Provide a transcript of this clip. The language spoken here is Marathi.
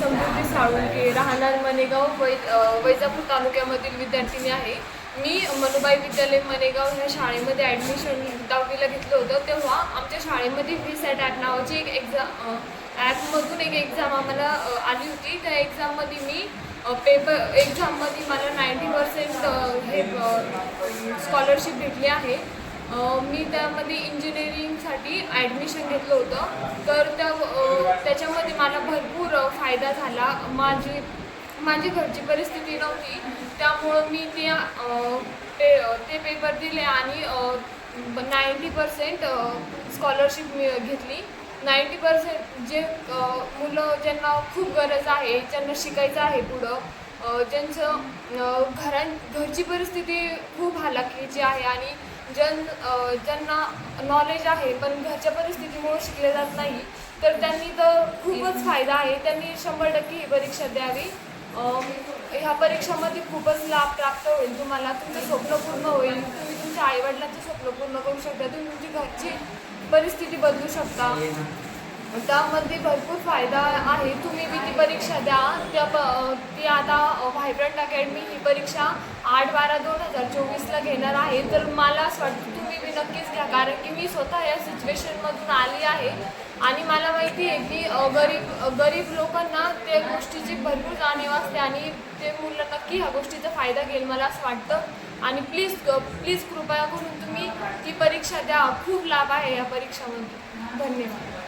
समृद्धी साळुंके, राहणार मनेगाव वैजापूर तालुक्यामधील विद्यार्थिनी आहे। मी मनुबाई विद्यालय मनेगाव ह्या शाळेमध्ये ॲडमिशन 10वीला घेतलं होतं। तेव्हा आमच्या शाळेमध्ये VSAT ॲप नावाची एक ॲपमधून एक एक्झाम आम्हाला आली होती। त्या एक्झाममध्ये मी एक्झाममध्ये मला 90% हे स्कॉलरशिप भेटली आहे। मी त्यामध्ये इंजिनिअरिंगसाठी ॲडमिशन घेतलं होतं। तर त्याच्यामध्ये मला भरपूर फायदा झाला। माझी घरची परिस्थिती नव्हती, त्यामुळं मी ते पेपर दिले आणि 90% स्कॉलरशिप घेतली। 90% जे मुलं ज्यांना खूप गरज आहे, ज्यांना शिकायचं आहे पुढं, घरची परिस्थिती खूप हलाखीची आहे आणि ज्यांना नॉलेज आहे पण घरच्या परिस्थितीमुळे शिकले जात नाही, तर त्यांनी तर खूपच फायदा आहे। त्यांनी 100% ही परीक्षा द्यावी। ह्या परीक्षामध्ये खूपच लाभ प्राप्त होईल तुम्हाला। तुमचं स्वप्न पूर्ण होईल, तुम्ही तुमच्या आईवडिलांचं स्वप्न पूर्ण करू शकता, तुम्ही तुमची घरची परिस्थिती बदलू शकता। त्यामध्ये भरपूर फायदा आहे। तुम्ही बी ती परीक्षा द्या। ती आता व्हायब्रंट अकॅडमी ही परीक्षा 8/12/2024ला घेणार आहे। तर मला असं वाटतं तुम्ही बी नक्कीच घ्या, कारण की मी स्वतः या सिच्युएशनमधून आली आहे आणि मला माहिती आहे की गरीब लोकांना त्या गोष्टीची भरपूर जाणीव असते आणि ते मुलं नक्की ह्या गोष्टीचा फायदा घेईल मला असं वाटतं। आणि प्लीज कृपया करून तुम्ही ती परीक्षा द्या। खूप लाभ आहे या परीक्षामध्ये। धन्यवाद।